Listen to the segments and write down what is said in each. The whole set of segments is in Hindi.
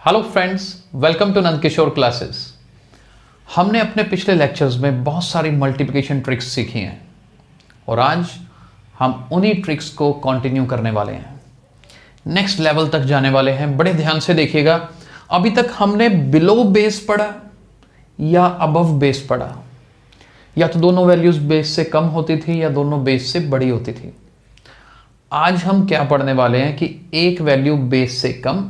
Hello friends, welcome to Nand Kishore classes. हमने अपने पिछले लेक्चर्स में बहुत सारी मल्टीप्लिकेशन ट्रिक्स सीखी हैं और आज हम उन्हीं ट्रिक्स को कंटिन्यू करने वाले हैं, नेक्स्ट लेवल तक जाने वाले हैं। बड़े ध्यान से देखिएगा। अभी तक हमने बिलो बेस पढ़ा या अबव बेस पढ़ा, या तो दोनों वैल्यूज बेस से कम होती थी या दोनों बेस से बड़ी होती थी। आज हम क्या पढ़ने वाले हैं कि एक वैल्यू बेस से कम,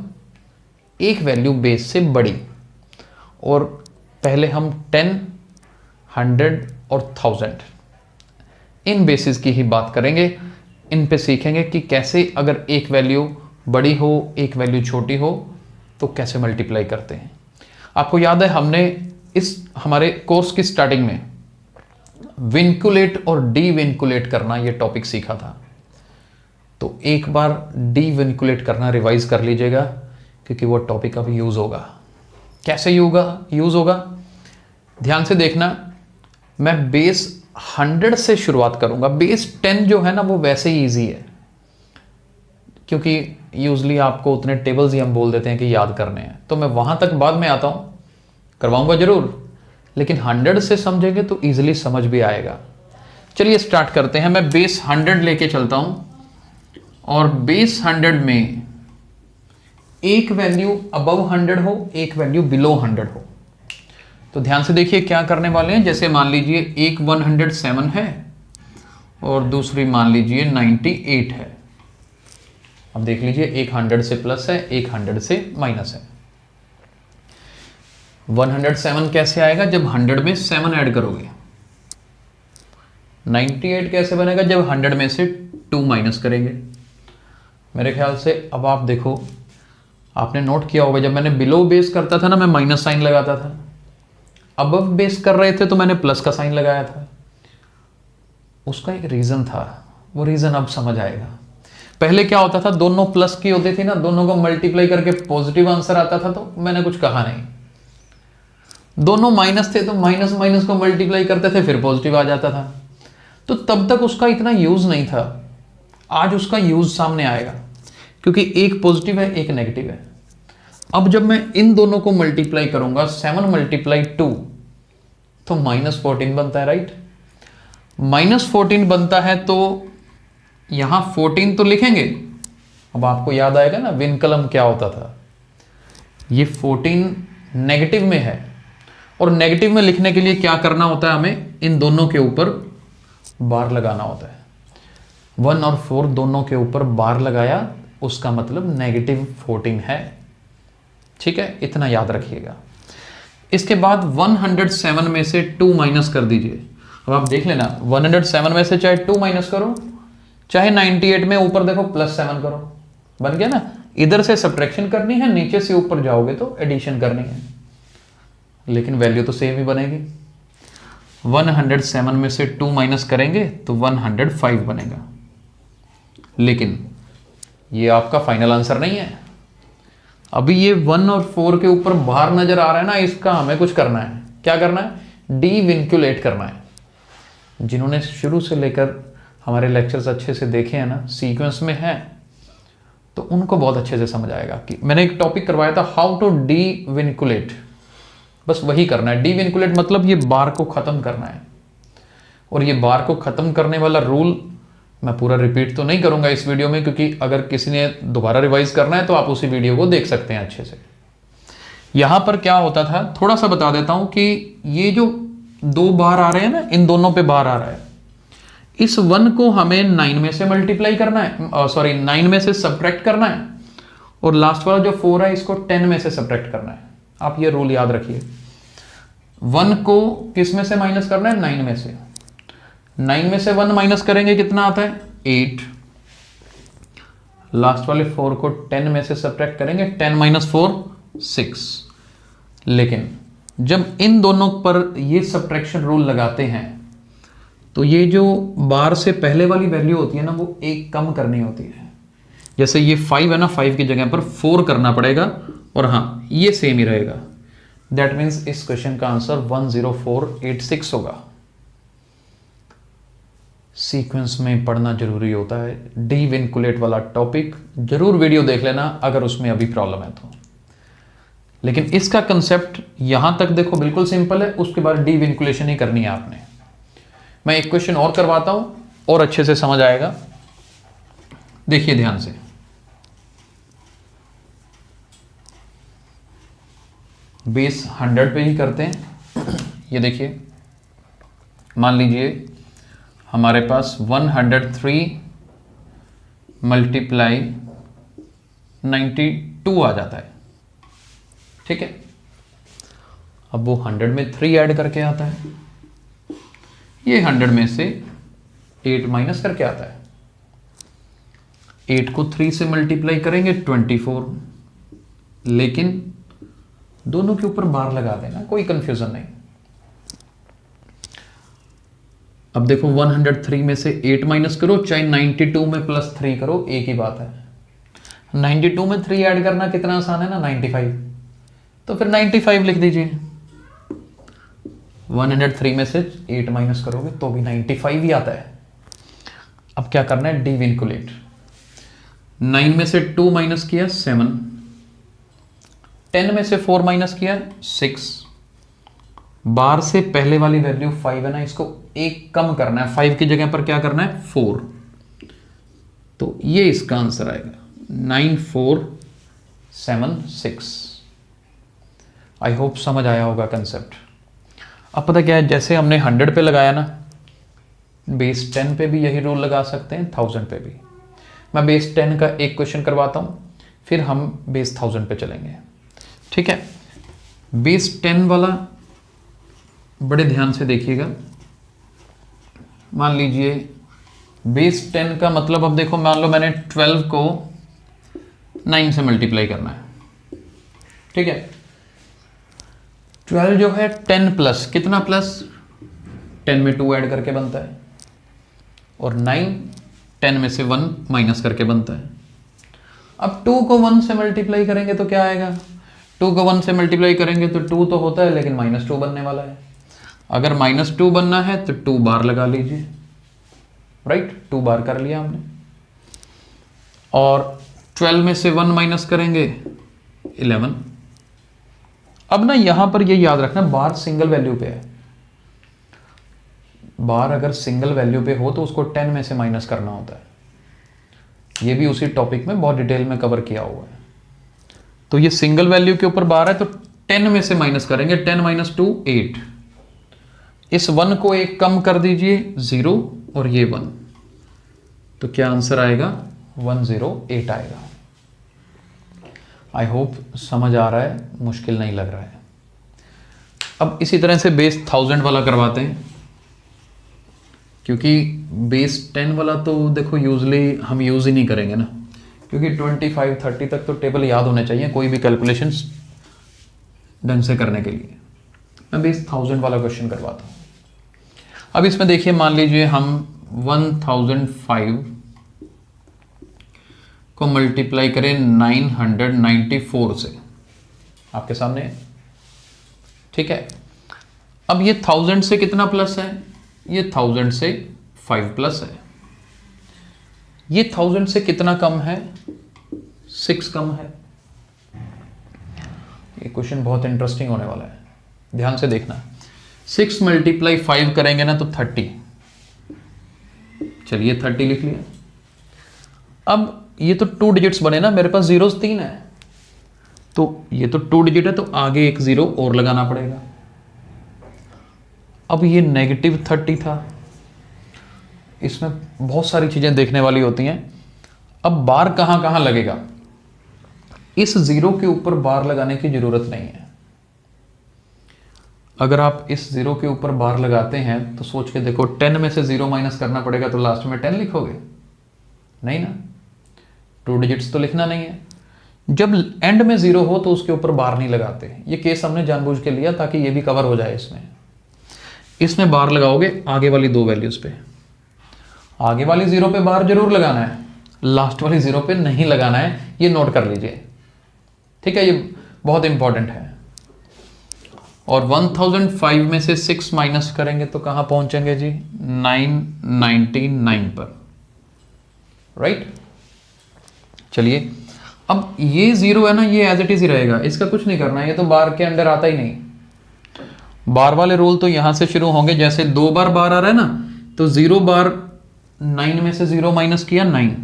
एक वैल्यू बेस से बड़ी। और पहले हम 10, 100 और 1000 इन बेसिस की ही बात करेंगे। इन पे सीखेंगे कि कैसे अगर एक वैल्यू बड़ी हो एक वैल्यू छोटी हो तो कैसे मल्टीप्लाई करते हैं। आपको याद है हमने इस हमारे कोर्स की स्टार्टिंग में विनकुलेट और डी विनकुलेट करना ये टॉपिक सीखा था, तो एक बार डी विनकुलेट करना रिवाइज कर लीजिएगा क्योंकि वो टॉपिक अब यूज होगा। कैसे यूज होगा ध्यान से देखना। मैं बेस 100 से शुरुआत करूंगा। बेस 10 जो है ना वो वैसे ही इजी है, क्योंकि यूजली आपको उतने टेबल्स ही हम बोल देते हैं कि याद करने हैं, तो मैं वहां तक बाद में आता हूं, करवाऊंगा जरूर, लेकिन 100 से समझेंगे तो इजीली समझ भी आएगा। चलिए स्टार्ट करते हैं। मैं बेस 100 लेके चलता हूं और बेस 100 में एक वैल्यू अबव 100 हो, एक वैल्यू बिलो 100 हो। तो ध्यान से देखिए क्या करने वाले हैं। जैसे मान लीजिए एक 107 है और दूसरी मान लीजिए 98 है। अब देख लीजिए एक 100 से प्लस है, एक 100 से माइनस है। 107 कैसे आएगा? जब 100 में 7 ऐड करोगे। 98 कैसे बनेगा? जब 100 में से 2 माइनस करेंगे। मेरे ख्याल से अब आप देखो, आपने नोट किया होगा जब मैंने बिलो बेस करता था ना मैं माइनस साइन लगाता था, अबव बेस कर रहे थे तो मैंने प्लस का साइन लगाया था। उसका एक रीजन था, वो रीजन अब समझ आएगा। पहले क्या होता था, दोनों प्लस की होती थी ना, दोनों को मल्टीप्लाई करके पॉजिटिव आंसर आता था तो मैंने कुछ कहा नहीं। दोनों माइनस थे तो माइनस माइनस को मल्टीप्लाई करते थे फिर पॉजिटिव आ जाता था। तो तब तक उसका इतना यूज नहीं था। आज उसका यूज सामने आएगा क्योंकि एक पॉजिटिव है एक नेगेटिव है। अब जब मैं इन दोनों को मल्टीप्लाई करूंगा 7 × 2 तो -14 बनता है, राइट? -14 बनता है तो यहां 14 तो लिखेंगे। अब आपको याद आएगा ना विनकलम क्या होता था। ये 14 नेगेटिव में है और नेगेटिव में लिखने के लिए क्या करना होता है, हमें इन दोनों के ऊपर बार लगाना होता है। 1 और 4 दोनों के ऊपर बार लगाया, उसका मतलब -14 है। ठीक है, इतना याद रखिएगा। इसके बाद 107 में से 2 माइनस कर दीजिए। अब आप देख लेना 107 में से चाहे 2 माइनस करो, चाहे 98 में ऊपर देखो +7 करो, बन गया ना। इधर से सब्ट्रैक्शन करनी है, नीचे से ऊपर जाओगे तो एडिशन करनी है, लेकिन वैल्यू तो सेम ही बनेगी। 107 में से 2 माइनस करेंगे तो 105 बनेगा, लेकिन ये आपका फाइनल आंसर नहीं है। अभी ये 1 और 4 के ऊपर बाहर नजर आ रहा है ना, इसका हमें कुछ करना है। क्या करना है? डी विनक्यूलेट करना है। जिन्होंने शुरू से लेकर हमारे लेक्चर्स अच्छे से देखे हैं ना, सीक्वेंस में है, तो उनको बहुत अच्छे से समझ आएगा कि मैंने एक टॉपिक करवाया था हाउ टू डी विनक्यूलेट। बस वही करना है। डी विनक्यूलेट मतलब ये बार को खत्म करना है। और ये बार को खत्म करने वाला रूल मैं पूरा रिपीट तो नहीं करूंगा इस वीडियो में, क्योंकि अगर किसी ने दोबारा रिवाइज करना है तो आप उसी वीडियो को देख सकते हैं अच्छे से। यहां पर क्या होता था थोड़ा सा बता देता हूं कि ये जो 2 बार आ रहे हैं ना, इन दोनों पे बार आ रहा है। इस 1 को हमें 9 में से मल्टीप्लाई करना है, सॉरी 9 में से सब्ट्रैक्ट करना है, और लास्ट वाला जो 4 है इसको 10 में से सब्ट्रैक्ट करना है। आप ये रूल याद रखिए। 1 को किस में से माइनस करना है? 9 में से। 9 में से 1 माइनस करेंगे कितना आता है? 8। लास्ट वाले 4 को 10 में से सब्ट्रैक्ट करेंगे, 10 - 4 6। लेकिन जब इन दोनों पर ये सब्ट्रैक्शन रूल लगाते हैं तो ये जो बार से पहले वाली वैल्यू होती है ना, वो एक कम करनी होती है। जैसे ये 5 है ना, 5 की जगह पर 4 करना पड़ेगा, और हाँ ये सेम ही रहेगा। दैट मीन्स इस क्वेश्चन का आंसर 10486 होगा। सीक्वेंस में पढ़ना जरूरी होता है। डी विनकुलेट वाला टॉपिक जरूर वीडियो देख लेना अगर उसमें अभी प्रॉब्लम है तो। लेकिन इसका कंसेप्ट यहां तक देखो बिल्कुल सिंपल है, उसके बाद डी विंकुलेशन ही करनी है आपने। मैं एक क्वेश्चन और करवाता हूं और अच्छे से समझ आएगा, देखिए ध्यान से। बेस 100 पे ही करते हैं। ये देखिए, मान लीजिए हमारे पास 103 मल्टीप्लाई 92 आ जाता है, ठीक है। अब वो 100 में 3 ऐड करके आता है, ये 100 में से 8 माइनस करके आता है। 8 को 3 से मल्टीप्लाई करेंगे 24, लेकिन दोनों के ऊपर बार लगा देना, कोई कंफ्यूजन नहीं। अब देखो 103 में से 8 माइनस करो, चाहे 92 में प्लस 3 करो, एक ही बात है। 92 में 3 ऐड करना कितना आसान है ना, 95। तो फिर 95 लिख दीजिए। 103 में से 8 माइनस करोगे तो भी 95 ही आता है। अब क्या करना है, डिविंकुलेट। 9 में से 2 माइनस किया 7, 10 में से 4 माइनस किया 6, बार से पहले वाली वैल्यू 5 है ना, इसको एक कम करना है, 5 की जगह पर क्या करना है 4, तो ये इसका आंसर आएगा 9476। आई होप समझ आया होगा कंसेप्ट। अब पता क्या है, जैसे हमने 100 पे लगाया ना, बेस 10 पे भी यही रूल लगा सकते हैं, 1000 पे भी। मैं बेस 10 का एक क्वेश्चन करवाता हूं, फिर हम बेस 1000 पे चलेंगे, ठीक है। बेस 10 वाला बड़े ध्यान से देखिएगा। मान लीजिए बेस 10 का मतलब, अब देखो मान लो मैंने 12 को 9 से मल्टीप्लाई करना है, ठीक है। 12 जो है 10 प्लस कितना प्लस, 10 में 2 ऐड करके बनता है, और 9 10 में से 1 माइनस करके बनता है। अब 2 को 1 से मल्टीप्लाई करेंगे तो क्या आएगा, 2 को 1 से मल्टीप्लाई करेंगे तो 2 तो होता है, लेकिन -2 बनने वाला है। अगर -2 बनना है तो 2 बार लगा लीजिए, राइट, 2 बार कर लिया हमने। और 12 में से 1 माइनस करेंगे 11। अब ना यहां पर ये याद रखना, बार सिंगल वैल्यू पे है। बार अगर सिंगल वैल्यू पे हो तो उसको 10 में से माइनस करना होता है। ये भी उसी टॉपिक में बहुत डिटेल में कवर किया हुआ है। तो ये सिंगल वैल्यू के ऊपर बार है, तो 10 में से माइनस करेंगे, 10 माइनस 2 8। इस 1 को एक कम कर दीजिए 0, और ये 1, तो क्या आंसर आएगा 108 आएगा। आई होप समझ आ रहा है, मुश्किल नहीं लग रहा है। अब इसी तरह से बेस 1000 वाला करवाते हैं, क्योंकि बेस 10 वाला तो देखो यूजली हम यूज ही नहीं करेंगे ना, क्योंकि 25 30 तक तो टेबल याद होने चाहिए कोई भी कैलकुलेशंस ढंग से करने के लिए। मैं बेस 1000 वाला क्वेश्चन करवाता हूँ। अब इसमें देखिए, मान लीजिए हम 1005 को मल्टीप्लाई करें 994 से, आपके सामने है, ठीक है। अब ये 1000 से कितना प्लस है, ये 1000 से 5 प्लस है। ये 1000 से कितना कम है, 6 कम है। ये क्वेश्चन बहुत इंटरेस्टिंग होने वाला है, ध्यान से देखना। 6 मल्टीप्लाई 5 करेंगे ना तो 30, चलिए 30 लिख लिया। अब ये तो 2 डिजिट्स बने ना, मेरे पास जीरोस 3 है, तो ये तो 2 डिजिट है, तो आगे एक 0 और लगाना पड़ेगा। अब ये -30 था, इसमें बहुत सारी चीजें देखने वाली होती हैं। अब बार कहां कहां लगेगा, इस 0 के ऊपर बार लगाने की जरूरत नहीं है। अगर आप इस 0 के ऊपर बार लगाते हैं तो सोच के देखो, 10 में से 0 माइनस करना पड़ेगा, तो लास्ट में 10 लिखोगे नहीं ना, 2 डिजिट्स तो लिखना नहीं है। जब एंड में 0 हो तो उसके ऊपर बार नहीं लगाते। ये केस हमने जानबूझ के लिया ताकि ये भी कवर हो जाए। इसमें बार लगाओगे आगे वाली 2 वैल्यूज पे। आगे वाली 0 पे बार जरूर लगाना है, लास्ट वाली 0 पे नहीं लगाना है, ये नोट कर लीजिए, ठीक है, ये बहुत इंपॉर्टेंट है। और 1005 में से 6 माइनस करेंगे तो कहां पहुंचेंगे जी, 999 पर, राइट। चलिए अब ये 0 है ना, ये एज इट इज ही रहेगा, इसका कुछ नहीं करना है, ये तो बार के अंडर आता ही नहीं। बार वाले रूल तो यहां से शुरू होंगे, जैसे 2 बार बार आ रहा है ना, तो 0 बार 9 में से 0 माइनस किया 9,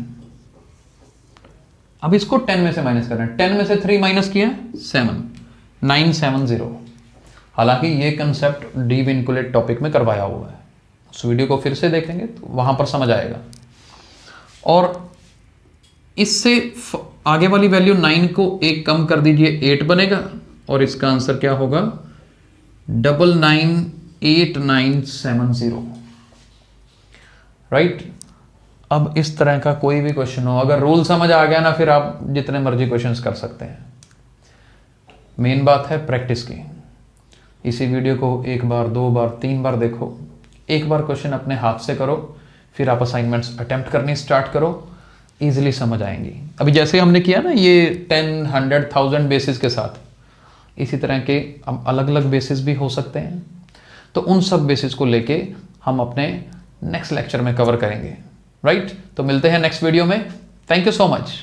अब इसको 10 में से माइनस करना है, 10 में से 3 माइनस किया 7, 970। हालांकि ये कंसेप्ट डी विनकुलेट टॉपिक में करवाया हुआ है, उस वीडियो को फिर से देखेंगे तो वहां पर समझ आएगा। और इससे आगे वाली वैल्यू 9 को 1 कम कर दीजिए, 8 बनेगा, और इसका आंसर क्या होगा 998970, राइट। अब इस तरह का कोई भी क्वेश्चन हो, अगर रूल समझ आ गया ना, फिर आप जितने मर्जी क्वेश्चंस कर सकते हैं। मेन बात है प्रैक्टिस की। इसी वीडियो को 1 बार 2 बार 3 बार देखो, एक बार क्वेश्चन अपने हाथ से करो, फिर आप असाइनमेंट्स अटेम्प्ट करनी स्टार्ट करो, इजीली समझ आएंगी। अभी जैसे हमने किया ना ये 10, 100, 1000 बेसिस के साथ, इसी तरह के अब अलग अलग बेसिस भी हो सकते हैं, तो उन सब बेसिस को लेके हम अपने नेक्स्ट लेक्चर में कवर करेंगे, राइट। तो मिलते हैं नेक्स्ट वीडियो में। Thank you so much.